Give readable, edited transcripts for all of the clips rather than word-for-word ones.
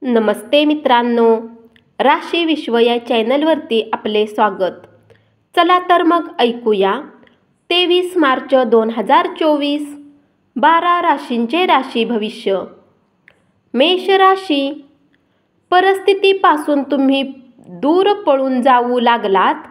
नमस्ते मित्रांनो, राशी विश्व या चॅनलवरती आपले स्वागत. चला तर मग ऐकूया 23 मार्च 2024 12 राशींचे राशी भविष्य. मेष राशी, परिस्थितीपासून तुम्ही दूर पळून जाऊ लागलात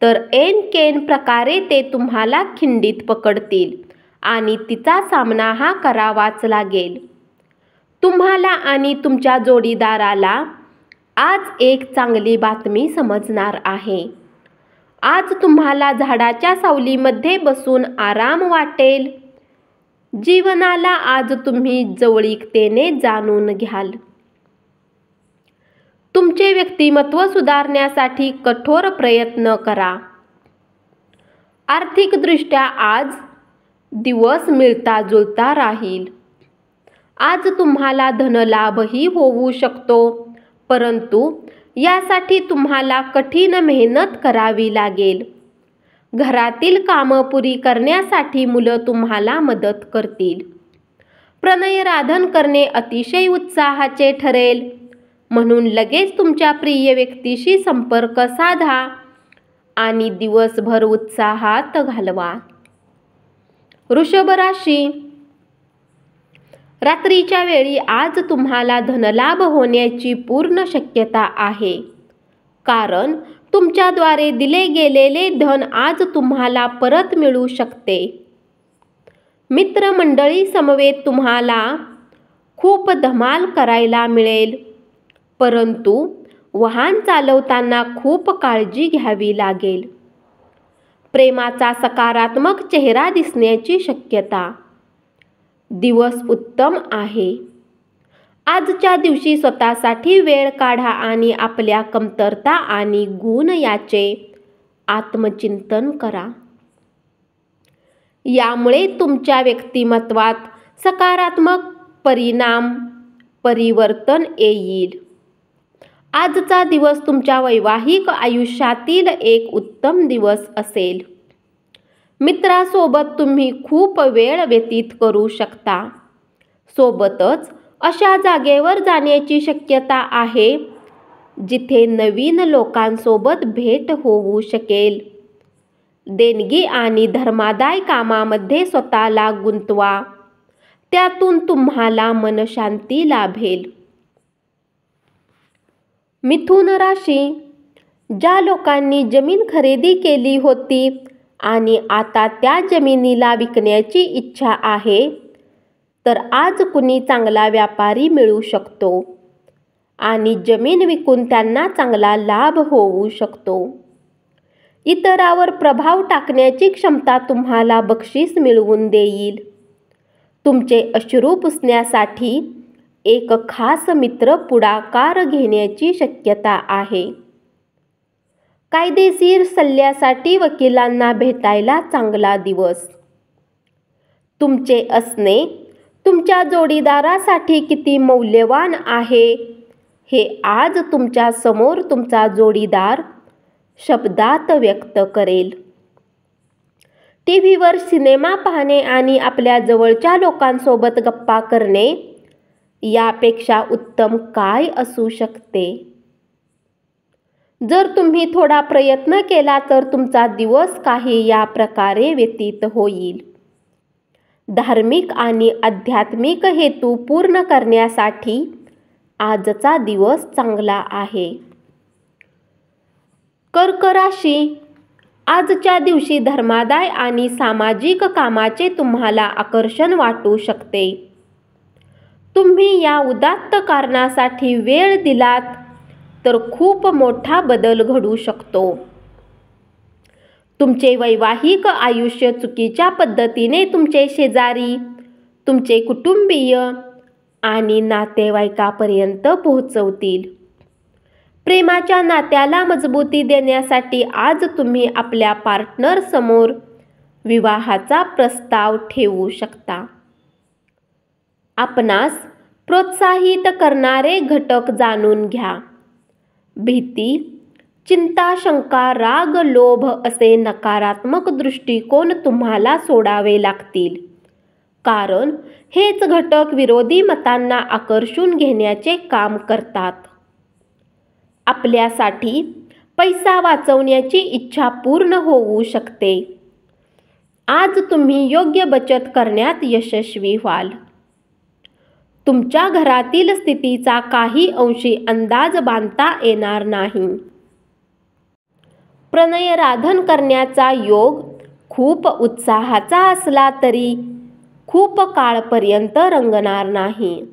तर ऐन प्रकारे ते तुम्हाला खिंडीत पकडतील आणि तिचा सामना हा करावाच लागेल. तुम्हाला आणि तुमच्या जोडीदाराला आज एक चांगली बातमी समजणार आहे. आज तुम्हाला झाडाच्या सावलीमध्ये बसून आराम वाटेल. जीवनाला आज तुम्ही जवळीकतेने जाणून घ्याल. तुमचे व्यक्तिमत्व सुधारण्यासाठी कठोर प्रयत्न करा. आर्थिकदृष्ट्या आज दिवस मिळता जुळता राहील. आज तुम्हाला धनलाभही होऊ शकतो, परंतु यासाठी तुम्हाला कठीण मेहनत करावी लागेल. घरातील कामं पुरी करण्यासाठी मुलं तुम्हाला मदत करतील. प्रणयराधन करणे अतिशय उत्साहाचे ठरेल, म्हणून लगेच तुमच्या प्रिय व्यक्तीशी संपर्क साधा आणि दिवसभर उत्साहात घालवा. वृषभ राशी, रात्रीच्या वेळी आज तुम्हाला धनलाभ होण्याची पूर्ण शक्यता आहे, कारण तुमच्याद्वारे दिले गेलेले धन आज तुम्हाला परत मिळू शकते. मित्रमंडळी समवेत तुम्हाला खूप धमाल करायला मिळेल, परंतु वाहन चालवताना खूप काळजी घ्यावी लागेल. प्रेमाचा सकारात्मक चेहरा दिसण्याची शक्यता. दिवस उत्तम आहे. आजच्या दिवशी स्वतःसाठी वेळ काढा आणि आपल्या कमतरता आणि गुण याचे आत्मचिंतन करा. यामुळे तुमच्या व्यक्तिमत्वात सकारात्मक परिवर्तन येईल. आजचा दिवस तुमच्या वैवाहिक आयुष्यातील एक उत्तम दिवस असेल. मित्रासोबत तुम्ही खूप वेळ व्यतीत करू शकता. सोबतच अशा जागेवर जाण्याची शक्यता आहे जिथे नवीन लोकांसोबत भेट होऊ शकेल. देणगी आणि धर्मादाय कामामध्ये स्वतःला गुंतवा, त्यातून तुम्हाला मनशांती लाभेल. मिथुन राशी, ज्या लोकांनी जमीन खरेदी केली होती आणि आता त्या जमिनीला विकण्याची इच्छा आहे, तर आज कुणी चांगला व्यापारी मिळू शकतो आणि जमीन विकून त्यांना चांगला लाभ होऊ शकतो. इतरावर प्रभाव टाकण्याची क्षमता तुम्हाला बक्षीस मिळवून देईल. तुमचे अश्रू पुसण्यासाठी एक खास मित्र पुढाकार घेण्याची शक्यता आहे. कायदेशीर सल्ल्यासाठी वकिलांना भेटायला चांगला दिवस. तुमचे असणे तुमच्या जोडीदारासाठी किती मौल्यवान आहे हे आज तुमच्या समोर तुमचा जोडीदार शब्दात व्यक्त करेल. टीव्हीवर सिनेमा पाहणे आणि आपल्या जवळच्या लोकांसोबत गप्पा करणे यापेक्षा उत्तम काय असू शकते. जर तुम्ही थोडा प्रयत्न केला तर तुमचा दिवस काही या प्रकारे व्यतीत होईल. धार्मिक आणि आध्यात्मिक हेतू पूर्ण करण्यासाठी आजचा दिवस चांगला आहे. कर्क राशी, आजच्या दिवशी धर्मादाय आणि सामाजिक कामाचे तुम्हाला आकर्षण वाटू शकते. तुम्ही या उदात्त कारणासाठी वेळ दिलात तर खूप मोठा बदल घडू शकतो. तुमचे वैवाहिक आयुष्य चुकीच्या पद्धतीने तुमचे शेजारी, तुमचे कुटुंबीय आणि नातेवाईकापर्यंत पोहोचवतील. प्रेमाच्या नात्याला मजबूती देण्यासाठी आज तुम्ही आपल्या पार्टनर समोर विवाहाचा प्रस्ताव ठेवू शकता. आपणास प्रोत्साहित करणारे घटक जाणून घ्या. भीती, चिंता, शंका, राग, लोभ असे नकारात्मक दृष्टिकोन तुम्हाला सोडावे लागतील. कारण हेच घटक विरोधी मतांना आकर्षून घेण्याचे काम करतात. आपल्यासाठी पैसा वाचवण्याची इच्छा पूर्ण होऊ शकते. आज तुम्ही योग्य बचत करण्यात यशस्वी व्हाल. तुमच्या घरातील स्थितीचा काही अंशी अंदाज बांधता येणार नाही. प्रणयराधन करण्याचा योग खूप उत्साहाचा असला तरी खूप काळपर्यंत रंगणार नाही.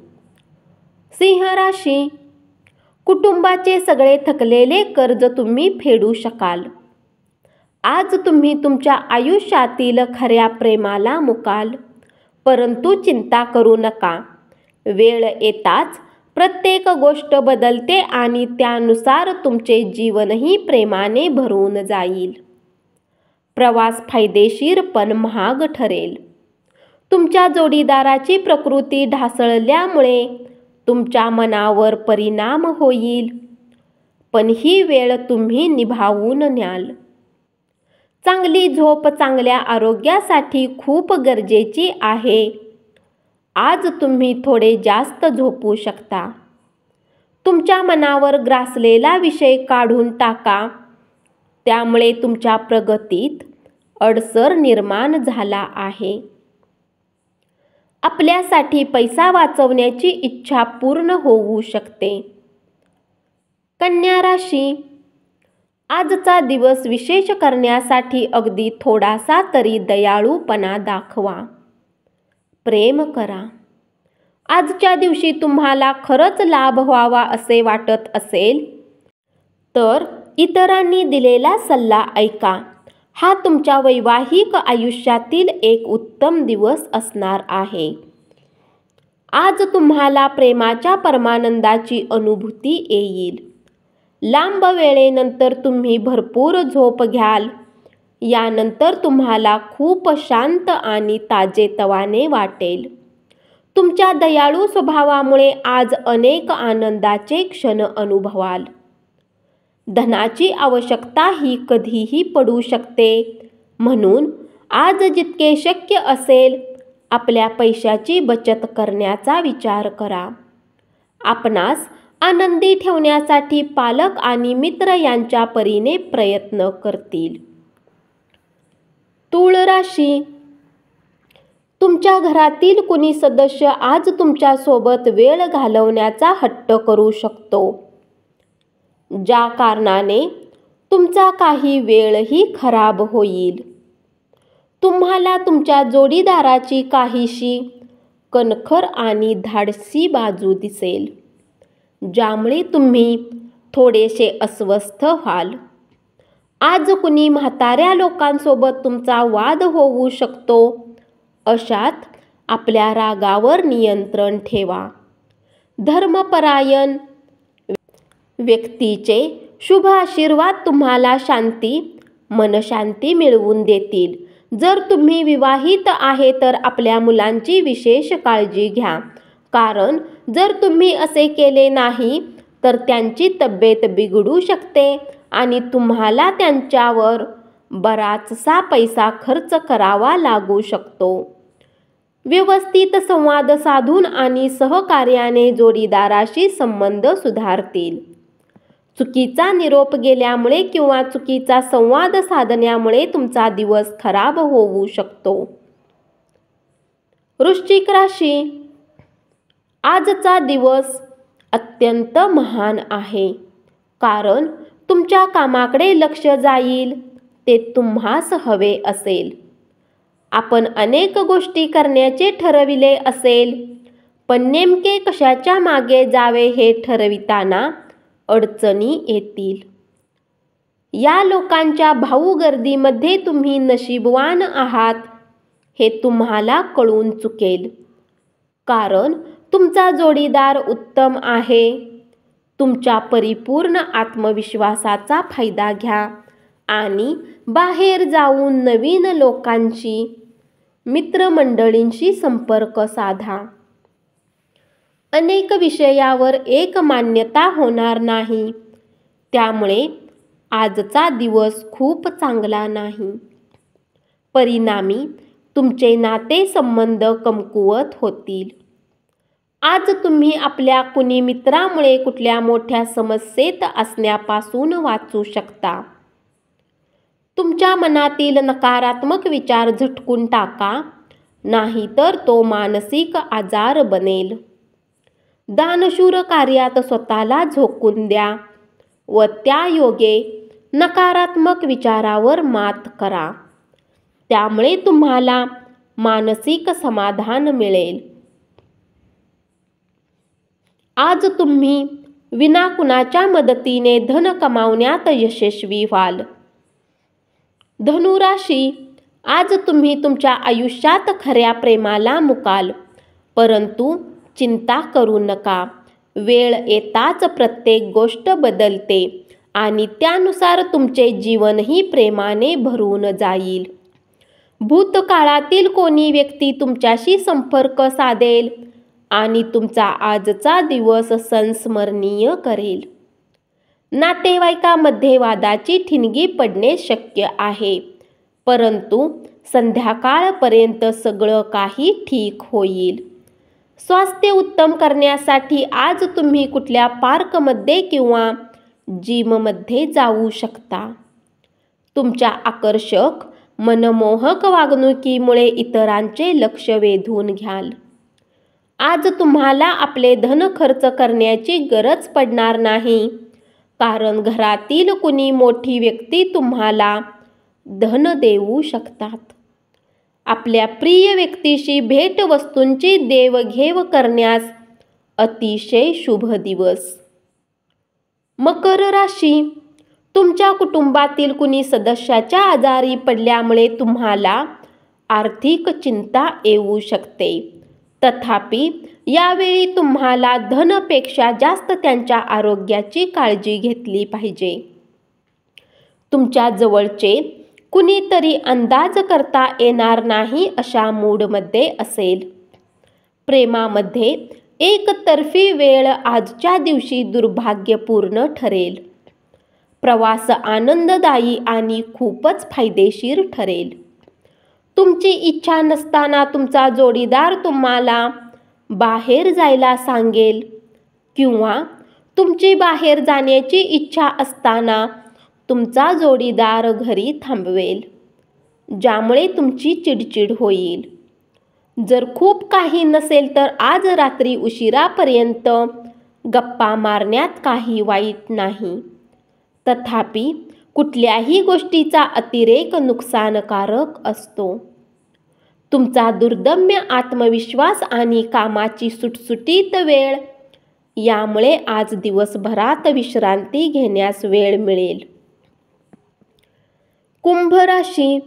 सिंह राशी, कुटुंबाचे सगळे थकलेले कर्ज तुम्ही फेडू शकाल. आज तुम्ही तुमच्या आयुष्यातील खऱ्या प्रेमाला मुकाल. परंतु चिंता करू नका. वेळ येताच प्रत्येक गोष्ट बदलते आणि त्यानुसार तुमचे जीवनही प्रेमाने भरून जाईल. प्रवास फायदेशीर पण महाग ठरेल. तुमच्या जोडीदाराची प्रकृती ढासळल्यामुळे तुमच्या मनावर परिणाम होईल. पण ही वेळ तुम्ही निभावून न्याल. चांगली झोप चांगल्या आरोग्यासाठी खूप गरजेची आहे. आज तुम्ही थोडे जास्त झोपू शकता. तुमच्या मनावर ग्रासलेला विषय काढून टाका. त्यामुळे तुमच्या प्रगतीत अडसर निर्माण झाला आहे. आपल्यासाठी पैसा वाचवण्याची इच्छा पूर्ण होऊ शकते. कन्या राशी, आजचा दिवस विशेष करण्यासाठी अगदी थोडासा तरी दयाळूपणा दाखवा. प्रेम करा. आजच्या दिवशी तुम्हाला खरंच लाभ व्हावा असे वाटत असेल तर इतरांनी दिलेला सल्ला ऐका. हा तुमच्या वैवाहिक आयुष्यातील एक उत्तम दिवस असणार आहे. आज तुम्हाला प्रेमाच्या परमानंदाची अनुभूती येईल. लांब वेळेनंतर तुम्ही भरपूर झोप घ्याल. यानंतर तुम्हाला खूप शांत आणि ताजेतवाने वाटेल. तुमच्या दयाळू स्वभावामुळे आज अनेक आनंदाचे क्षण अनुभवाल. धनाची आवश्यकता ही कधीही पडू शकते. म्हणून आज जितके शक्य असेल आपल्या पैशाची बचत करण्याचा विचार करा. आपणास आनंदी ठेवण्यासाठी पालक आणि मित्र यांच्या परीने प्रयत्न करतील. तूळ राशी, तुमच्या घरातील कुणी सदस्य आज तुमच्या सोबत वेळ घालवण्याचा हट्ट करू शकतो. ज्या कारणाने तुमचा काही वेळही खराब होईल. तुम्हाला तुमच्या जोडीदाराची काहीशी कणखर आणि धाडसी बाजू दिसेल. ज्यामुळे तुम्ही थोडेसे अस्वस्थ व्हाल. आज कुणी म्हाताऱ्या लोकांसोबत तुमचा वाद होऊ शकतो. अशात आपल्या रागावर नियंत्रण ठेवा. धर्मपरायण व्यक्तीचे शुभ आशीर्वाद तुम्हाला शांती, मनशांती मिळवून देतील. जर तुम्ही विवाहित आहे तर आपल्या मुलांची विशेष काळजी घ्या. कारण जर तुम्ही असे केले नाही तर त्यांची तब्येत बिघडू शकते आणि तुम्हाला त्यांच्यावर बराचसा पैसा खर्च करावा लागू शकतो. व्यवस्थित संवाद साधून आणि सहकार्याने जोडीदाराशी संबंध सुधारतील. चुकीचा निरोप गेल्यामुळे किंवा चुकीचा संवाद साधण्यामुळे तुमचा दिवस खराब होऊ शकतो. वृश्चिक राशी, आजचा दिवस अत्यंत महान आहे. कारण तुमच्या कामाकडे लक्ष जाईल ते तुम्हास हवे असेल. आपण अनेक गोष्टी करण्याचे ठरविले असेल पण नेमके कशाच्या मागे जावे हे ठरविताना अडचणी येतील. या लोकांच्या भाऊगर्दीमध्ये तुम्ही नशीबवान आहात हे तुम्हाला कळून चुकेल. कारण तुमचा जोडीदार उत्तम आहे. तुमच्या परिपूर्ण आत्मविश्वासाचा फायदा घ्या आणि बाहेर जाऊन नवीन लोकांशी, मित्रमंडळींशी संपर्क साधा. अनेक विषयावर एक मान्यता होणार नाही. त्यामुळे आजचा दिवस खूप चांगला नाही. परिणामी तुमचे नातेसंबंध कमकुवत होतील. आज तुम्ही आपल्या कुणी मित्रामुळे कुठल्या मोठ्या समस्येत असण्यापासून वाचू शकता. तुमच्या मनातील नकारात्मक विचार झटकून टाका, नाहीतर तो मानसिक आजार बनेल. दानशूर कार्यात स्वतःला झोकून द्या व त्यायोगे नकारात्मक विचारावर मात करा. त्यामुळे तुम्हाला मानसिक समाधान मिळेल. आज तुम्ही विना कुणाच्या मदतीने धन कमावण्यात यशस्वी व्हाल. धनुराशी, आज तुम्ही तुमच्या आयुष्यात खऱ्या प्रेमाला मुकाल. परंतु चिंता करू नका. वेळ येताच प्रत्येक गोष्ट बदलते आणि त्यानुसार तुमचे जीवनही प्रेमाने भरून जाईल. भूतकाळातील कोणी व्यक्ती तुमच्याशी संपर्क साधेल आणि तुमचा आजचा दिवस संस्मरणीय करेल. नातेवाईकामध्ये वादाची ठिणगी पडणे शक्य आहे, परंतु संध्याकाळपर्यंत सगळं काही ठीक होईल. स्वास्थ्य उत्तम करण्यासाठी आज तुम्ही कुठल्या पार्कमध्ये किंवा जिममध्ये जाऊ शकता. तुमच्या आकर्षक मनमोहक वागणुकीमुळे इतरांचे लक्ष वेधून घ्याल. आज तुम्हाला आपले धन खर्च करण्याची गरज पडणार नाही, कारण घरातील कुणी मोठी व्यक्ती तुम्हाला धन देऊ शकतात. आपल्या प्रिय व्यक्तीशी भेटवस्तूंची देवघेव करण्यास अतिशय शुभ दिवस. मकर राशी, तुमच्या कुटुंबातील कुणी सदस्याच्या आजारी पडल्यामुळे तुम्हाला आर्थिक चिंता येऊ शकते. तथापि यावेळी तुम्हाला धनापेक्षा जास्त त्यांच्या आरोग्याची काळजी घेतली पाहिजे. तुमच्या जवळचे कुणीतरी अंदाज करता येणार नाही अशा मूडमध्ये असेल. प्रेमामध्ये एकतर्फी वेळ आजच्या दिवशी दुर्भाग्यपूर्ण ठरेल. प्रवास आनंददायी आणि खूपच फायदेशीर ठरेल. तुमची इच्छा नसताना तुमचा जोडीदार तुम्हाला बाहेर जायला सांगेल किंवा तुमची बाहेर जाण्याची इच्छा असताना तुमचा जोडीदार घरी थांबवेल, ज्यामुळे तुमची चिडचिड होईल. जर खूप काही नसेल तर आज रात्री उशिरापर्यंत गप्पा मारण्यात काही वाईट नाही. तथापि कुठल्याही गोष्टीचा अतिरेक नुकसानकारक असतो. तुमचा दुर्दम्य आत्मविश्वास आणि कामाची सुटसुटीत वेळ यामुळे आज दिवसभरात विश्रांती घेण्यास वेळ मिळेल. कुंभ राशी,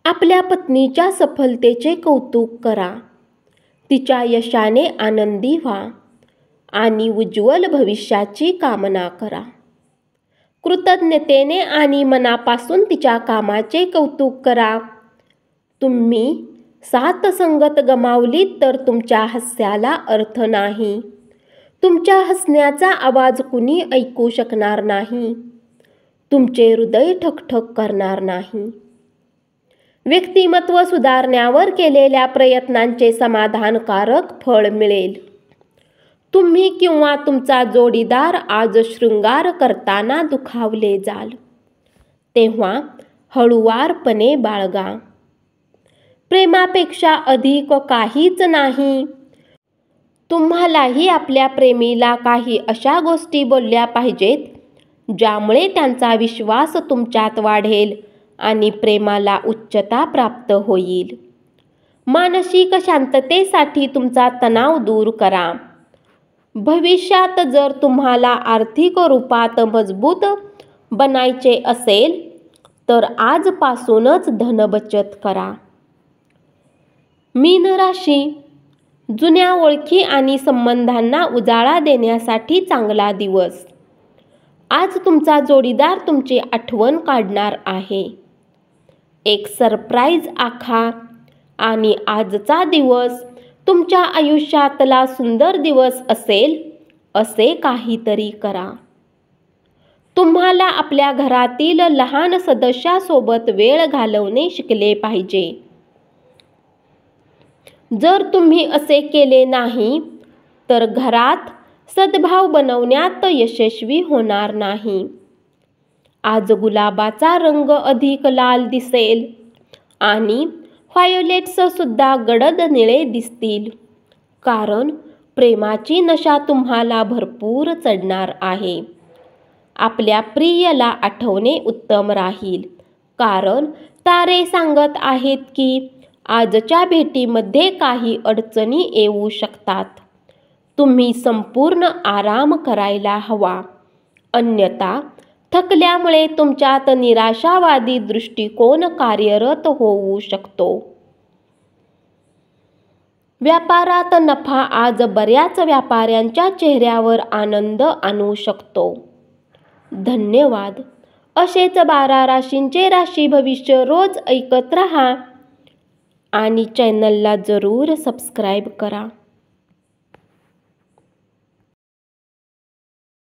आपल्या पत्नीच्या सफलतेचे कौतुक करा. तिच्या यशाने आनंदी व्हा आणि उज्ज्वल भविष्याची कामना करा. कृतज्ञतेने आणि मनापासून तिच्या कामाचे कौतुक करा. तुम्ही साथ संगत गमावलीत तर तुमच्या हास्याला अर्थ नाही. तुमच्या हसण्याचा आवाज कुणी ऐकू शकणार नाही. तुमचे हृदय ठकठक करणार नाही. व्यक्तिमत्व सुधारण्यावर केलेल्या प्रयत्नांचे समाधानकारक फळ मिळेल. तुम्ही किंवा तुमचा जोडीदार आज शृंगार करताना दुखावले जाल, तेव्हा हळुवारपणे बाळगा. प्रेमापेक्षा अधिक काहीच नाही. तुम्हालाही आपल्या प्रेमीला काही अशा गोष्टी बोलल्या पाहिजेत ज्यामुळे त्यांचा विश्वास तुमच्यात वाढेल आणि प्रेमाला उच्चता प्राप्त होईल. मानसिक शांततेसाठी तुमचा तणाव दूर करा. भविष्यात जर तुम्हाला आर्थिक रूपात मजबूत बनायचे असेल तर आजपासूनच धनबचत करा. मीन राशी, जुन्या ओळखी आणि संबंधांना उजाळा देण्यासाठी चांगला दिवस. आज तुमचा जोडीदार तुमची आठवण काढणार आहे. एक सरप्राईज आखा आणि आजचा दिवस तुमच्या आयुष्यातला सुंदर दिवस असेल असे काहीतरी करा. तुम्हाला आपल्या घरातील लहान सदस्यासोबत वेळ घालवणे शिकले पाहिजे. जर तुम्ही असे केले नाही तर घरात सद्भाव बनवण्यात यशस्वी होणार नाही. आज गुलाबाचा रंग अधिक लाल दिसेल आणि व्हायोलेट्स सुद्धा गडद निळे दिसतील, कारण प्रेमाची नशा तुम्हाला भरपूर चढणार आहे. आपल्या प्रियला आठवणे उत्तम राहील, कारण तारे सांगत आहेत की आजच्या भेटीमध्ये काही अडचणी येऊ शकतात. तुम्ही संपूर्ण आराम करायला हवा, अन्यथा थकल्यामुळे तुमच्यात निराशावादी दृष्टिकोन कार्यरत होऊ शकतो. व्यापारात नफा आज बऱ्याच व्यापाऱ्यांच्या चेहऱ्यावर आनंद आणू शकतो. धन्यवाद. असेच 12 राशींचे राशी भविष्य रोज ऐकत रहा आणि चॅनलला जरूर सबस्क्राईब करा.